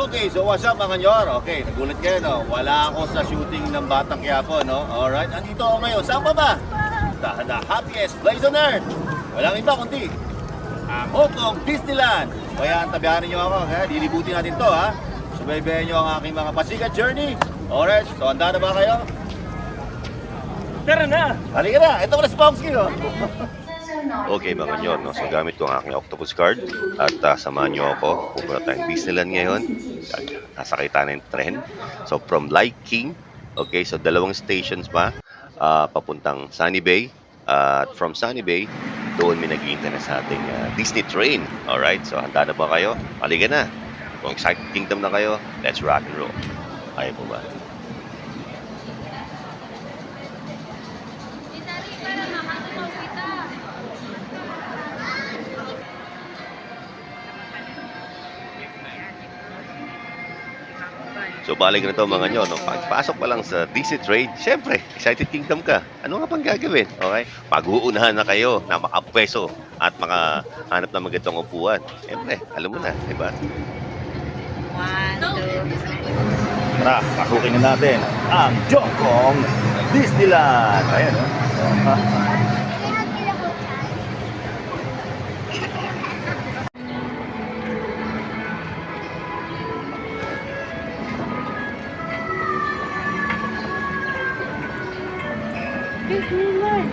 Okay, so what's up mga nyor? Okay, nagulat kayo no? Wala ako sa shooting ng Batang Quiapo, no? Alright, andito ako ngayon. Saan pa ba? The happiest place on earth. Walang iba kundi ang Hong Kong Disneyland. Kaya tabihanin nyo ako, kaya dilibutin natin to ha. Subaybayan nyo ang aking mga pasikat journey. Alright, so handa na ba kayo? Tara na! Halika na, ito ko na si Pomsky, no? Okay mga nyor, no? So gamit ko ang aking octopus card at samahan nyo ako. Pupunta tayong Disneyland ngayon. Nasakay tayo ng tren. So from Light King, okay, so dalawang stations pa papuntang Sunny Bay. At from Sunny Bay, doon may nag-iintay na sa ating Disney train. Alright, so handa na ba kayo? Halika na. Kung excited kingdom na kayo, let's rock and roll. Ayaw po ba? So balik na to mga nyo, no? Pagpasok pa lang sa Disney Trade, syempre, excited kingdom ka. Ano nga pang gagawin? Okay? Pag-uunahan na kayo na makapweso at makahanap na magandang upuan. Syempre, alam mo na, di ba? 1, 2, Tara, pasukin na natin ang Hong Kong Disneyland. Ayan, no? Disneyland.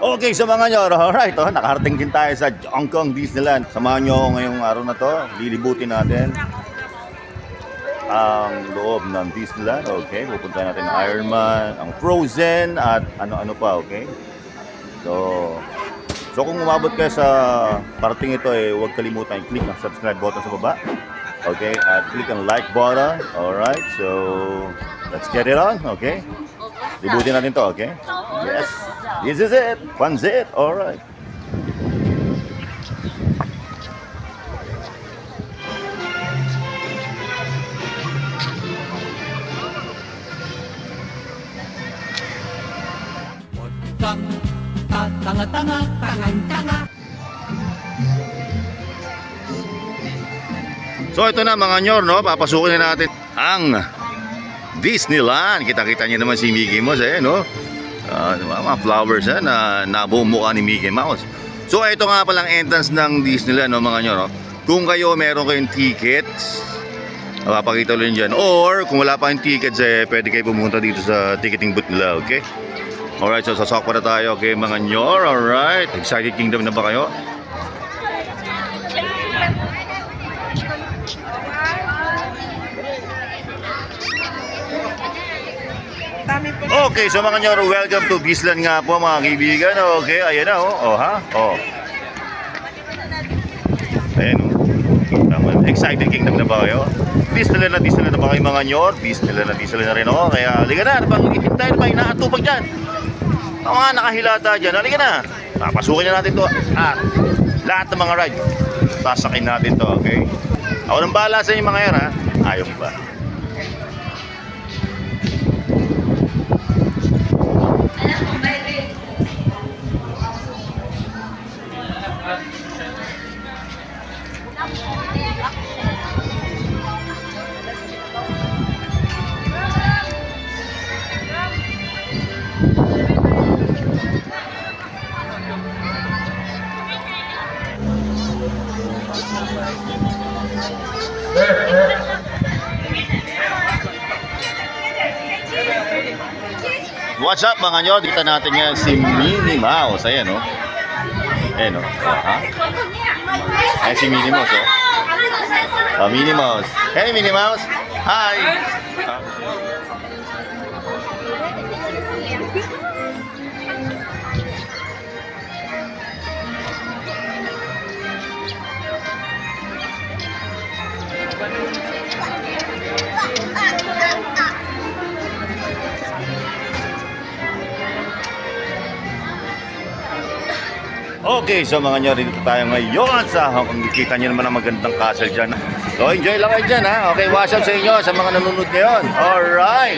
Okay, sa mga nyo, alright, nakarating din tayo sa Hong Kong Disneyland. Samahan nyo ako ngayong araw na to. Lilibutin natin ang loob ng Disneyland. Okay, pupunta natin ang Iron Man, ang Frozen, at ano-ano pa, okay? So kung umabot kayo sa parating ito, huwag kalimutan i-click ang subscribe button sa baba. Okay, at click ang like button. Alright, so let's get it on, okay? Libutin natin to, okay? Yes, this is it. One's it, alright. So ito na mga nyor, no? Papasukin na natin ang Disneyland. Kita-kita niyo naman si Mickey Mouse, no? Mga flowers na nabuong mukha ni Mickey Mouse. So ito nga palang entrance ng Disneyland, no, mga nyor, no? Kung kayo meron kayong tickets, mapapakita ulit dyan. Or kung wala pa kayong tickets, pwede kayo pumunta dito sa ticketing booth nila, okay? Alright, so sasok pa na tayo, okay mga nyor, alright? Excited Kingdom na ba kayo? Okay, so mga nyor, welcome to Disneyland nga po mga kaibigan. Okay, ayan na, oh ha? Oh. Ayan, oh. Tama. Excited Kingdom na ba kayo? Disneyland na ba kayo mga nyor? Disneyland na rin ako. Kaya, halika na, ano bang hinihintay? Ano ba inaatupag dyan? Ang mga nakahilata dyan, halika na. Papasukin na natin to. At lahat ng mga ride, sasakin natin to, okay? Ako nang bahala sa inyo mga yan, ha? Ayaw ba? What's up mga nyo? Dito natin ngayon si Minnie Mouse. Ayan o. Ayan o. Ayan si Minnie Mouse o. Minnie Mouse. Hey Minnie Mouse. Hi. Okay, so mga nyo, dito tayo ngayon sa Hong Kong. Kita nyo naman ang magandang castle dyan. So enjoy lang kayo dyan ha. Okay, what's up sa inyo sa mga nanonood ngayon. Alright.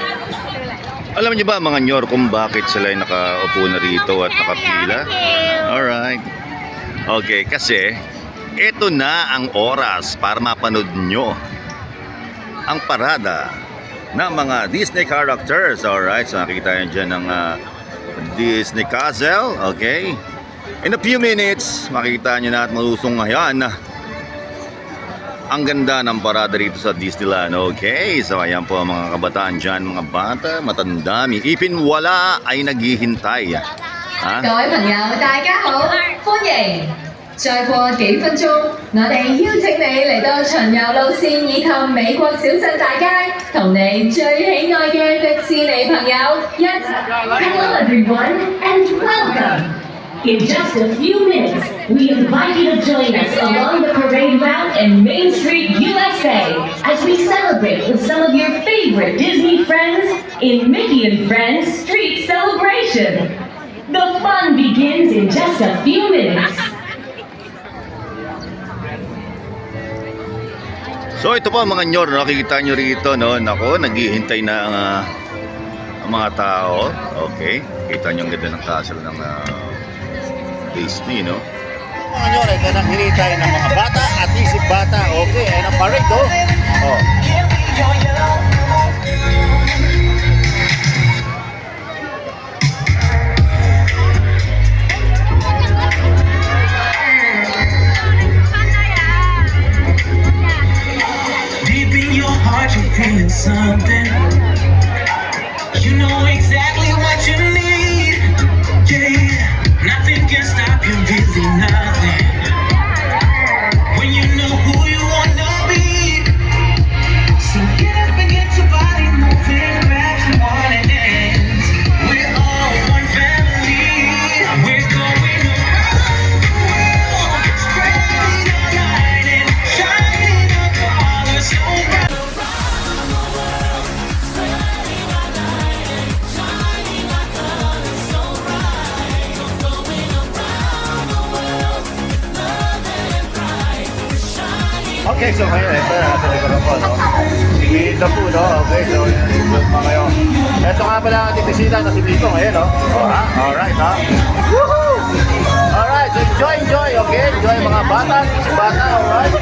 Alam niyo ba mga nyor kung bakit sila ay nakaupo na rito at nakapila? Alright. Okay, kasi ito na ang oras para mapanood nyo ang parada ng mga Disney characters. Alright, so nakikita nyo dyan ng Disney Castle. Okay. In a few minutes, makikita nyo na at malusong ngayon ang ganda ng parada rito sa Disneyland. Okay, so ayan po mga kabataan dyan, mga bata, matanda, may ipin wala ay naghihintay. Ha? 各位朋友，大家好，歡迎！再過幾分鐘，我哋邀請你嚟到巡遊路線以及美國小鎮大街，同你最喜愛嘅迪士尼朋友一齊。Hello everyone and welcome! In just a few minutes, we invite you to join us along the parade route in Main Street, USA, as we celebrate with some of your favorite Disney friends in Mickey and Friends Street Celebration. The fun begins in just a few minutes. So ito po mga nyor, nakikita nyo rito, no? Nako, naghihintay na ang mga tao. Okay, kita nyo ang ganda ng castle ng Disney, no? Mga nyor, ito nang hinintay ng mga bata at isip bata. Okay, ay ang parade, oh. Oh. Deep in your heart, you're feeling something. You know exactly what you need. Yeah, nothing can stop you, really nothing. When you know who you wanna be. So get up and get your body moving, grab someone and dance. We're all one family. We're going around the world, spreading our light and shining our colors so bright. Okay, so ngayon, ito na sa likod ko, no? Sigilid na po, no? Okay, so enjoy mga kayo. Ito nga pala ang ating bisita na si Bito ngayon, no? Oh, ha? Alright, ha? Woohoo! Alright, so enjoy, okay? Enjoy mga bata, si bata, alright?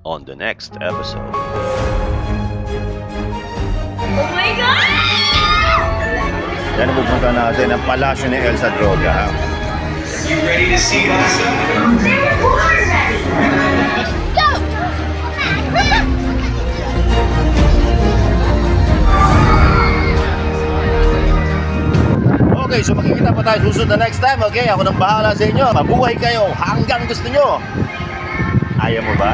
On the next episode. Oh my God! Yan ang pupunta natin ang palasyo ni Elsa Droga, ha? You ready to see this? Okay, so makikita pa tayo susunod na next time, okay? Ako nang bahala sa inyo. Mabuhay kayo hanggang gusto nyo. Ayaw mo ba?